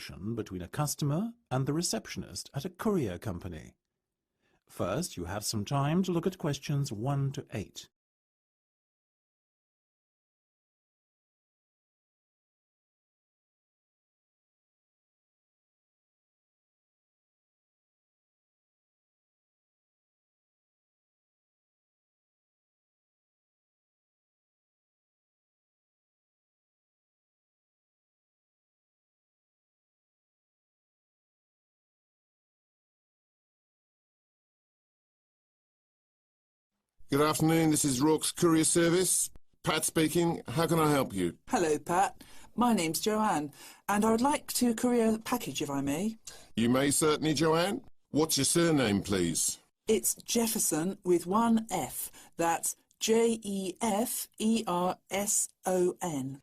conversation between a customer and the receptionist at a courier company. First, you have some time to look at questions 1 to 8. Good afternoon, this is Rourke's Courier Service. Pat speaking. How can I help you? Hello, Pat. My name's Joanne, and I would like to courier a package, if I may. You may certainly, Joanne. What's your surname, please? It's Jefferson with one F. That's Jefferson.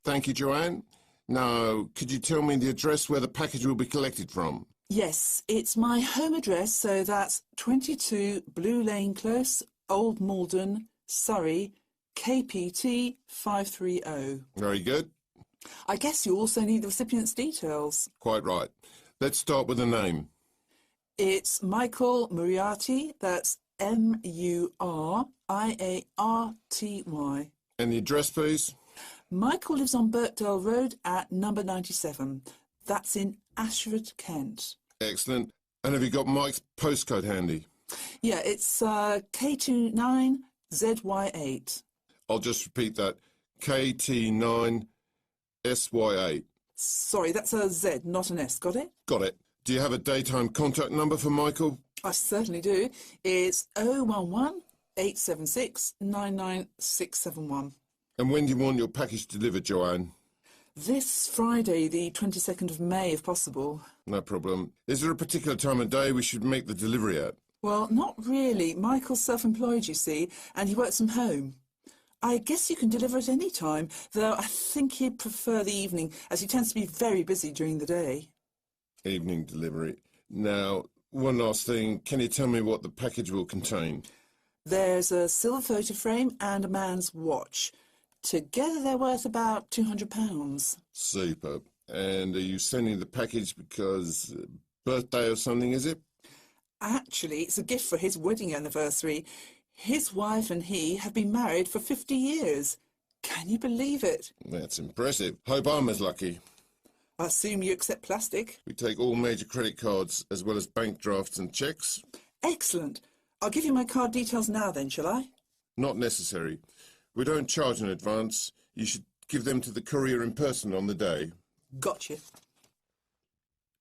Thank you, Joanne. Now, could you tell me the address where the package will be collected from? Yes, it's my home address, so that's 22 Blue Lane Close, Old Malden, Surrey, KPT 530. Very good. I guess you also need the recipient's details. Quite right. Let's start with the name. It's Michael Muriarty, that's Muriarty. And the address, please? Michael lives on Birkdale Road at number 97. That's in Ashford, Kent. Excellent. And have you got Mike's postcode handy? Yeah, it's K29ZY8. I'll just repeat that. KT9SY8. Sorry, that's a Z, not an S. Got it? Got it. Do you have a daytime contact number for Michael? I certainly do. It's 011 876 99671. And when do you want your package delivered, Joanne? This Friday, the 22nd of May, if possible. No problem. Is there a particular time of day we should make the delivery at? Well, not really. Michael's self-employed, you see, and he works from home. I guess you can deliver at any time, though I think he'd prefer the evening, as he tends to be very busy during the day. Evening delivery. Now, one last thing. Can you tell me what the package will contain? There's a silver photo frame and a man's watch. Together they're worth about £200. Super. And are you sending the package because birthday or something, is it? Actually, it's a gift for his wedding anniversary. His wife and he have been married for 50 years. Can you believe it? That's impressive. Hope I'm as lucky. I assume you accept plastic? We take all major credit cards, as well as bank drafts and cheques. Excellent. I'll give you my card details now then, shall I? Not necessary. We don't charge in advance. You should give them to the courier in person on the day. Gotcha.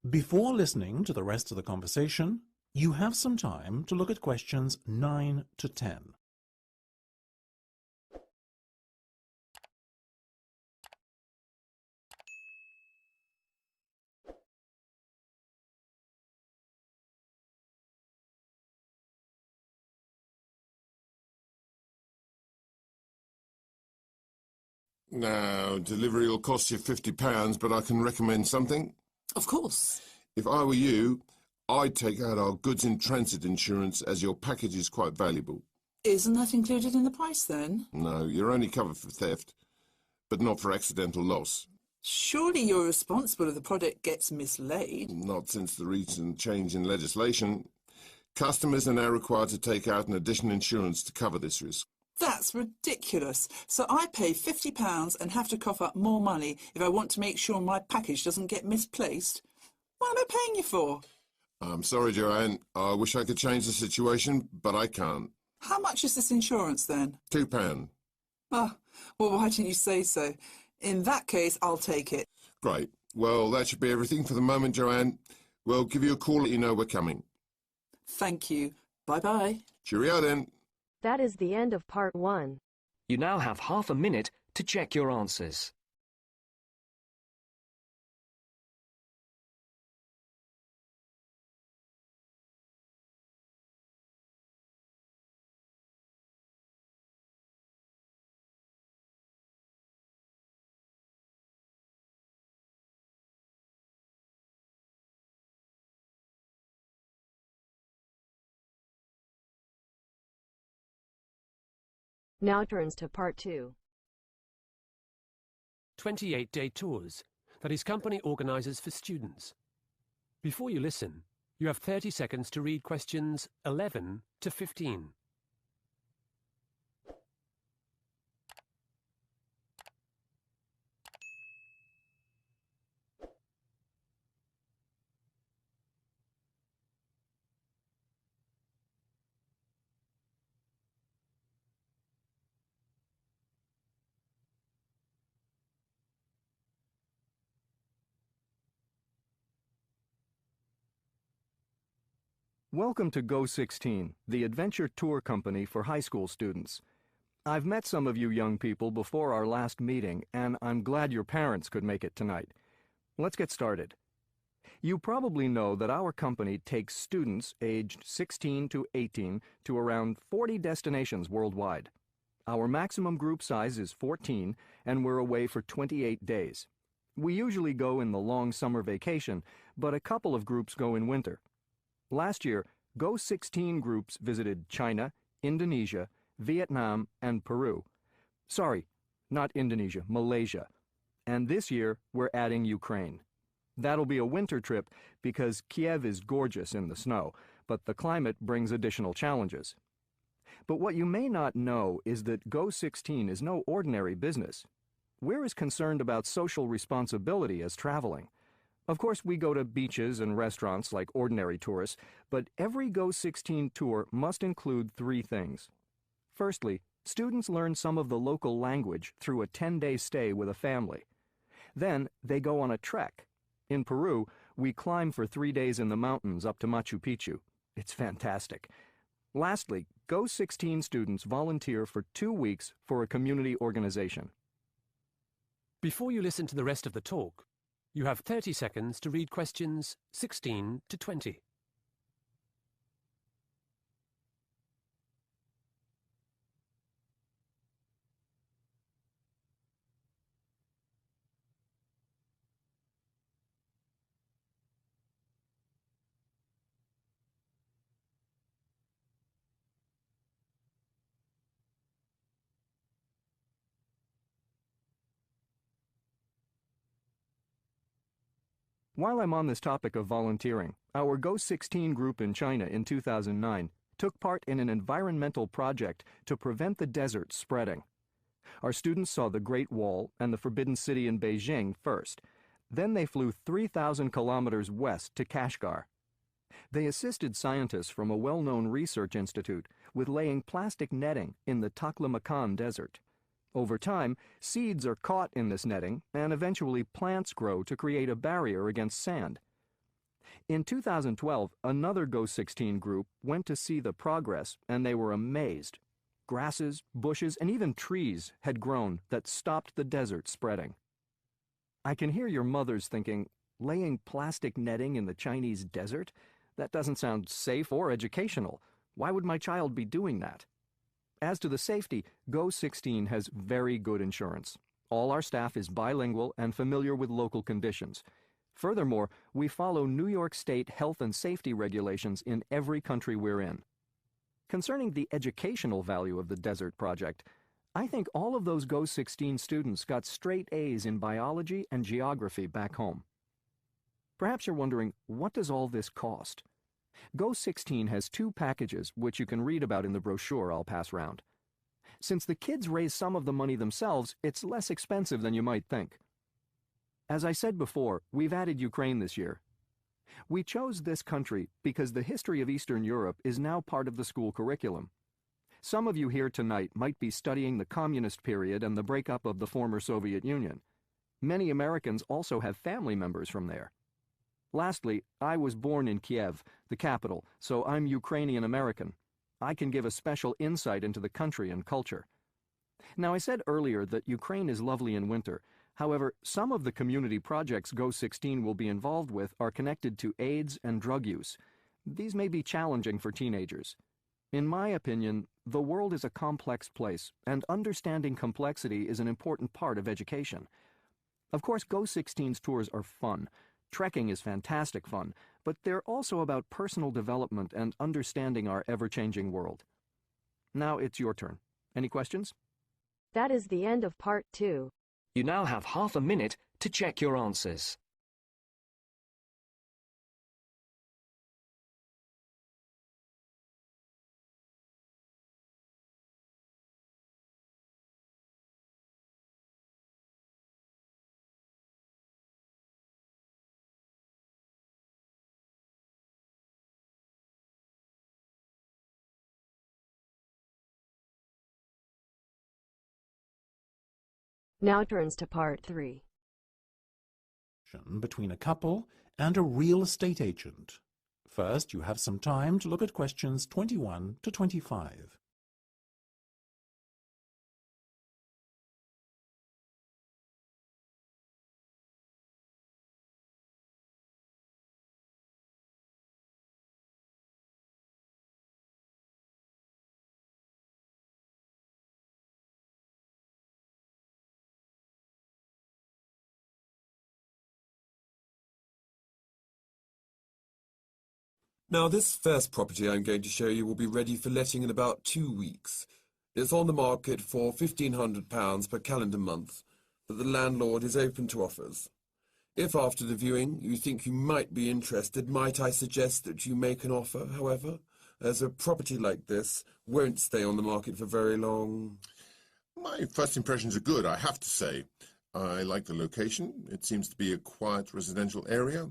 Before listening to the rest of the conversation, you have some time to look at questions 9 to 10. Now, delivery will cost you £50, but I can recommend something. Of course. If I were you, I'd take out our goods in transit insurance, as your package is quite valuable. Isn't that included in the price then? No, you're only covered for theft, but not for accidental loss. Surely you're responsible if the product gets mislaid. Not since the recent change in legislation. Customers are now required to take out an additional insurance to cover this risk. That's ridiculous. So I pay £50 and have to cough up more money if I want to make sure my package doesn't get misplaced. What am I paying you for? I'm sorry, Joanne. I wish I could change the situation, but I can't. How much is this insurance then? £2. Ah, well, why didn't you say so? In that case, I'll take it. Great. Well, that should be everything for the moment, Joanne. We'll give you a call, let you know we're coming. Thank you. Bye-bye. Cheerio then. That is the end of part 1. You now have half a minute to check your answers. Now turns to part 2. 28-day tours that his company organises for students. Before you listen, you have 30 seconds to read questions 11 to 15. Welcome to Go16, the adventure tour company for high school students. I've met some of you young people before our last meeting, and I'm glad your parents could make it tonight. Let's get started. You probably know that our company takes students aged 16 to 18 to around 40 destinations worldwide. Our maximum group size is 14, and we're away for 28 days. We usually go in the long summer vacation, but a couple of groups go in winter. Last year, Go16 groups visited China, Indonesia, Vietnam, and Peru. Sorry, not Indonesia, Malaysia. And this year, we're adding Ukraine. That'll be a winter trip because Kiev is gorgeous in the snow, but the climate brings additional challenges. But what you may not know is that Go16 is no ordinary business. We're as concerned about social responsibility as traveling. Of course, we go to beaches and restaurants like ordinary tourists, but every Go16 tour must include 3 things. Firstly, students learn some of the local language through a 10-day stay with a family. Then, they go on a trek. In Peru, we climb for 3 days in the mountains up to Machu Picchu. It's fantastic. Lastly, Go16 students volunteer for 2 weeks for a community organization. Before you listen to the rest of the talk, you have 30 seconds to read questions 16 to 20. While I'm on this topic of volunteering, our Go16 group in China in 2009 took part in an environmental project to prevent the desert spreading. Our students saw the Great Wall and the Forbidden City in Beijing first. Then they flew 3,000 kilometers west to Kashgar. They assisted scientists from a well-known research institute with laying plastic netting in the Taklamakan Desert. Over time, seeds are caught in this netting, and eventually plants grow to create a barrier against sand. In 2012, another Go16 group went to see the progress, and they were amazed. Grasses, bushes, and even trees had grown that stopped the desert spreading. I can hear your mothers thinking, laying plastic netting in the Chinese desert? That doesn't sound safe or educational. Why would my child be doing that? As to the safety, Go16 has very good insurance. All our staff is bilingual and familiar with local conditions. Furthermore, we follow New York State health and safety regulations in every country we're in. Concerning the educational value of the Desert Project, I think all of those Go16 students got straight A's in biology and geography back home. Perhaps you're wondering, what does all this cost? Go16 has 2 packages, which you can read about in the brochure I'll pass round. Since the kids raise some of the money themselves, it's less expensive than you might think. As I said before, we've added Ukraine this year. We chose this country because the history of Eastern Europe is now part of the school curriculum. Some of you here tonight might be studying the communist period and the breakup of the former Soviet Union. Many Americans also have family members from there. Lastly, I was born in Kiev, the capital, so I'm Ukrainian-American. I can give a special insight into the country and culture. Now, I said earlier that Ukraine is lovely in winter. However, some of the community projects Go16 will be involved with are connected to AIDS and drug use. These may be challenging for teenagers. In my opinion, the world is a complex place, and understanding complexity is an important part of education. Of course, Go16's tours are fun. Trekking is fantastic fun, but they're also about personal development and understanding our ever-changing world. Now it's your turn. Any questions? That is the end of part 2. You now have half a minute to check your answers. Now turns to part 3. Between a couple and a real estate agent. First, you have some time to look at questions 21 to 25. Now, this first property I'm going to show you will be ready for letting in about 2 weeks. It's on the market for £1,500 per calendar month, but the landlord is open to offers. If after the viewing you think you might be interested, might I suggest that you make an offer, however, as a property like this won't stay on the market for very long? My first impressions are good, I have to say. I like the location. It seems to be a quiet residential area,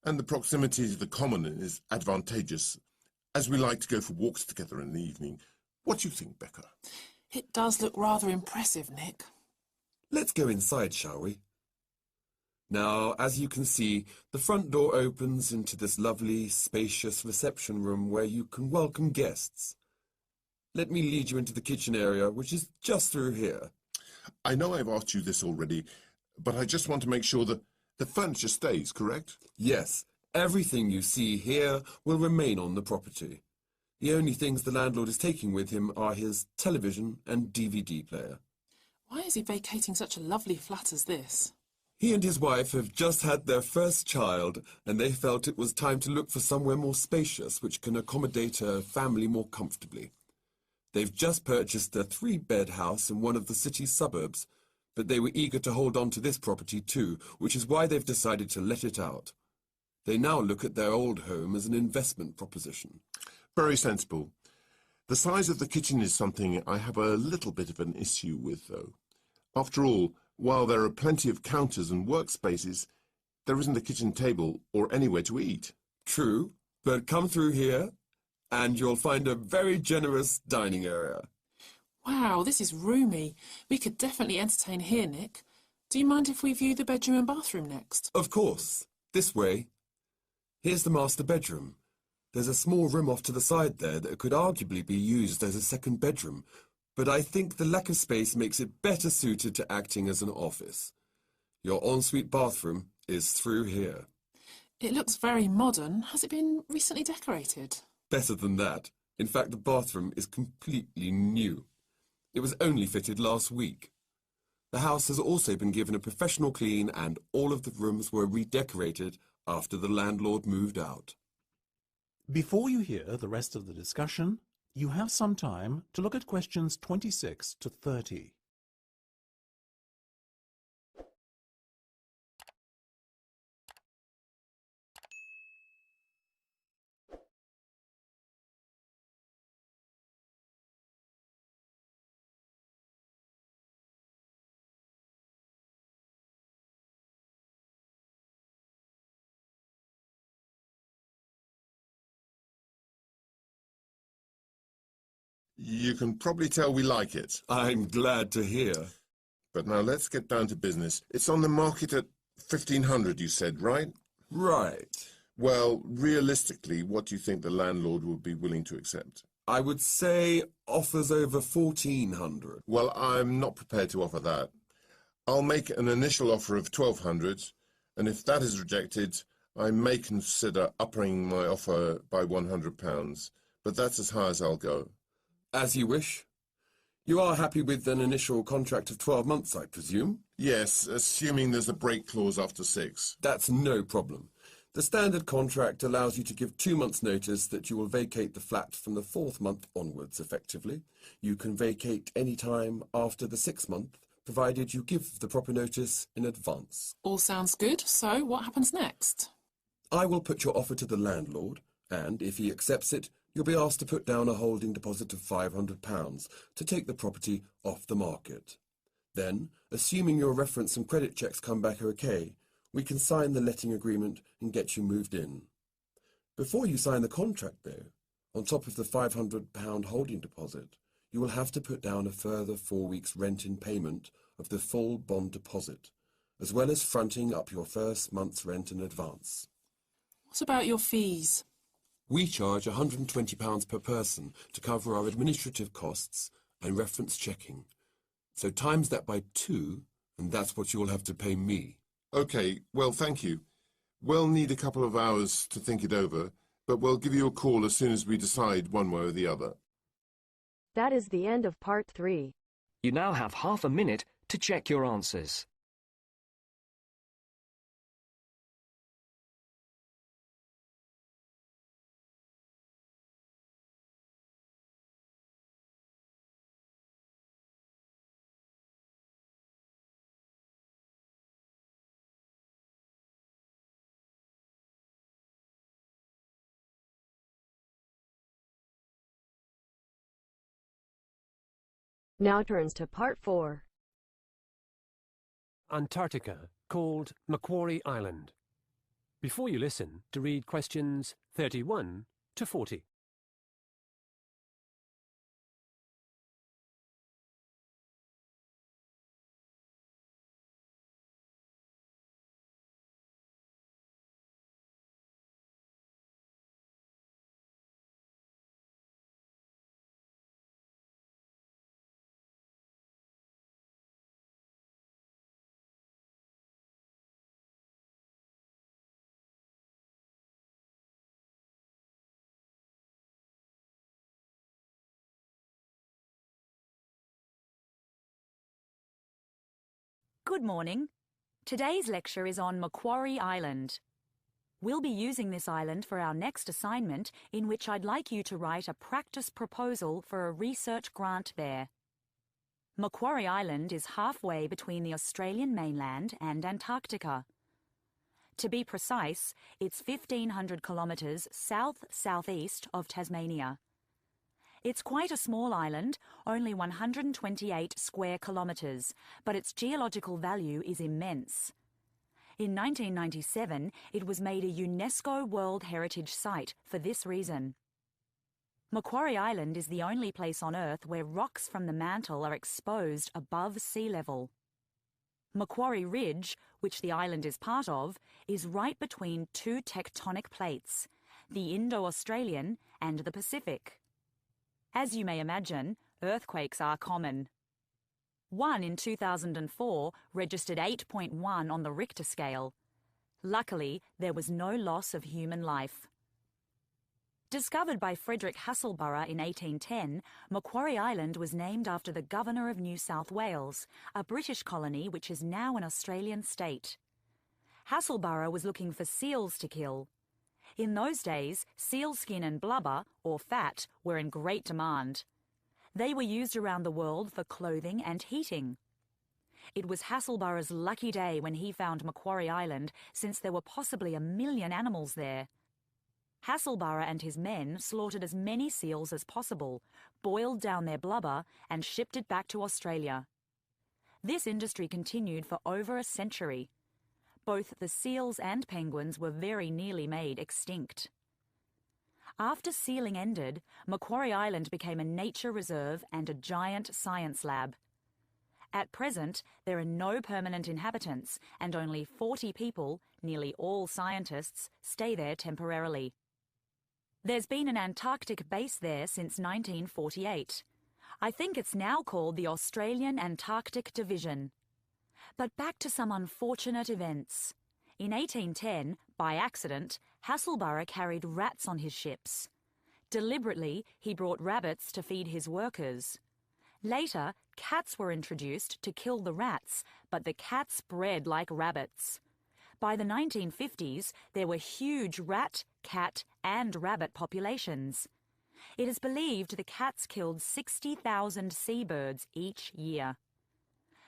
and the proximity to the common is advantageous, as we like to go for walks together in the evening. What do you think, Becca? It does look rather impressive, Nick. Let's go inside, shall we? Now, as you can see, the front door opens into this lovely, spacious reception room where you can welcome guests. Let me lead you into the kitchen area, which is just through here. I know I've asked you this already, but I just want to make sure that the furniture stays, correct? Yes, everything you see here will remain on the property. The only things the landlord is taking with him are his television and DVD player. Why is he vacating such a lovely flat as this? He and his wife have just had their first child, and they felt it was time to look for somewhere more spacious, which can accommodate a family more comfortably. They've just purchased a 3-bed house in one of the city's suburbs, but they were eager to hold on to this property too, which is why they've decided to let it out. They now look at their old home as an investment proposition. Very sensible. The size of the kitchen is something I have a little bit of an issue with, though. After all, while there are plenty of counters and workspaces, there isn't a kitchen table or anywhere to eat. True, but come through here, and you'll find a very generous dining area. Wow, this is roomy. We could definitely entertain here, Nick. Do you mind if we view the bedroom and bathroom next? Of course. This way. Here's the master bedroom. There's a small room off to the side there that could arguably be used as a second bedroom, but I think the lack of space makes it better suited to acting as an office. Your ensuite bathroom is through here. It looks very modern. Has it been recently decorated? Better than that. In fact, the bathroom is completely new. It was only fitted last week. The house has also been given a professional clean, and all of the rooms were redecorated after the landlord moved out. Before you hear the rest of the discussion, you have some time to look at questions 26 to 30. You can probably tell we like it. I'm glad to hear. But now let's get down to business. It's on the market at 1,500, you said, right? Right. Well, realistically, what do you think the landlord would be willing to accept? I would say offers over 1,400. Well, I'm not prepared to offer that. I'll make an initial offer of 1,200, and if that is rejected, I may consider upping my offer by £100, but that's as high as I'll go. As you wish. You are happy with an initial contract of 12 months, I presume? Yes, assuming there's a break clause after 6. That's no problem. The standard contract allows you to give 2 months' notice that you will vacate the flat from the 4th month onwards, effectively. You can vacate any time after the 6th month, provided you give the proper notice in advance. All sounds good. So, what happens next? I will put your offer to the landlord, and if he accepts it, you'll be asked to put down a holding deposit of £500 to take the property off the market. Then, assuming your reference and credit checks come back okay, we can sign the letting agreement and get you moved in. Before you sign the contract, though, on top of the £500 holding deposit, you will have to put down a further 4 weeks' rent in payment of the full bond deposit, as well as fronting up your first month's rent in advance. What about your fees? We charge £120 per person to cover our administrative costs and reference checking. So times that by 2, and that's what you'll have to pay me. Okay, well, thank you. We'll need a couple of hours to think it over, but we'll give you a call as soon as we decide one way or the other. That is the end of part 3. You now have half a minute to check your answers. Now turns to part 4. Antarctica, called Macquarie Island. Before you listen, to read questions 31 to 40. Good morning. Today's lecture is on Macquarie Island. We'll be using this island for our next assignment, in which I'd like you to write a practice proposal for a research grant there. Macquarie Island is halfway between the Australian mainland and Antarctica. To be precise, it's 1,500 kilometres south-southeast of Tasmania. It's quite a small island, only 128 square kilometres, but its geological value is immense. In 1997, it was made a UNESCO World Heritage Site for this reason. Macquarie Island is the only place on Earth where rocks from the mantle are exposed above sea level. Macquarie Ridge, which the island is part of, is right between 2 tectonic plates, the Indo-Australian and the Pacific. As you may imagine, earthquakes are common. One in 2004 registered 8.1 on the Richter scale. Luckily, there was no loss of human life. Discovered by Frederick Hasselborough in 1810, Macquarie Island was named after the Governor of New South Wales, a British colony which is now an Australian state. Hasselborough was looking for seals to kill. In those days, seal skin and blubber, or fat, were in great demand. They were used around the world for clothing and heating. It was Hasselborough's lucky day when he found Macquarie Island, since there were possibly 1 million animals there. Hasselborough and his men slaughtered as many seals as possible, boiled down their blubber, and shipped it back to Australia. This industry continued for over a century. Both the seals and penguins were very nearly made extinct. After sealing ended, Macquarie Island became a nature reserve and a giant science lab. At present, there are no permanent inhabitants, and only 40 people, nearly all scientists, stay there temporarily. There's been an Antarctic base there since 1948. I think it's now called the Australian Antarctic Division. But back to some unfortunate events. In 1810, by accident, Hasselborough carried rats on his ships. Deliberately, he brought rabbits to feed his workers. Later, cats were introduced to kill the rats, but the cats bred like rabbits. By the 1950s, there were huge rat, cat, and rabbit populations. It is believed the cats killed 60,000 seabirds each year.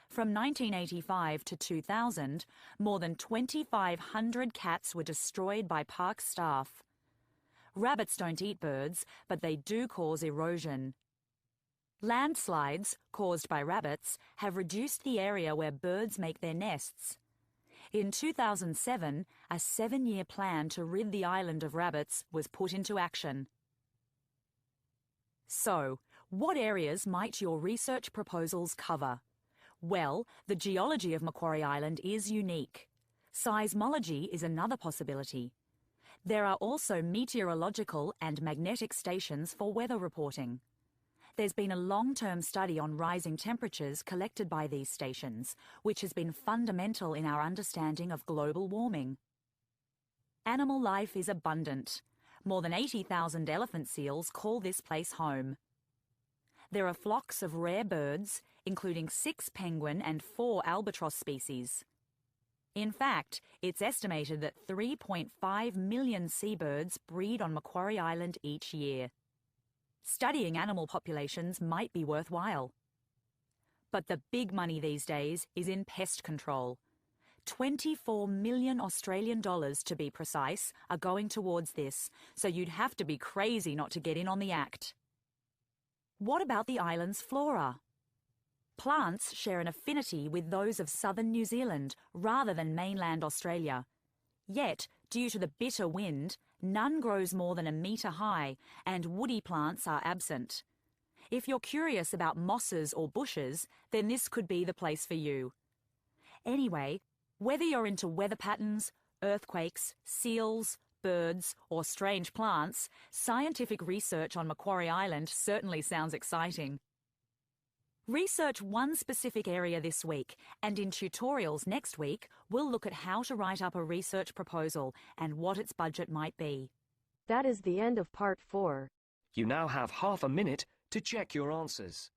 From 1985 to 2000, more than 2,500 cats were destroyed by park staff. Rabbits don't eat birds, but they do cause erosion. Landslides, caused by rabbits, have reduced the area where birds make their nests. In 2007, a 7-year plan to rid the island of rabbits was put into action. So, what areas might your research proposals cover? Well, the geology of Macquarie Island is unique. Seismology is another possibility. There are also meteorological and magnetic stations for weather reporting. There's been a long-term study on rising temperatures collected by these stations, which has been fundamental in our understanding of global warming. Animal life is abundant. More than 80,000 elephant seals call this place home. There are flocks of rare birds, including 6 penguin and 4 albatross species. In fact, it's estimated that 3.5 million seabirds breed on Macquarie Island each year. Studying animal populations might be worthwhile. But the big money these days is in pest control. 24 million Australian dollars, to be precise, are going towards this, so you'd have to be crazy not to get in on the act. What about the island's flora? Plants share an affinity with those of southern New Zealand rather than mainland Australia. Yet, due to the bitter wind, none grows more than a metre high, and woody plants are absent. If you're curious about mosses or bushes, then this could be the place for you. Anyway, whether you're into weather patterns, earthquakes, seals, birds, or strange plants, scientific research on Macquarie Island certainly sounds exciting. Research one specific area this week, and in tutorials next week, we'll look at how to write up a research proposal and what its budget might be. That is the end of part 4. You now have half a minute to check your answers.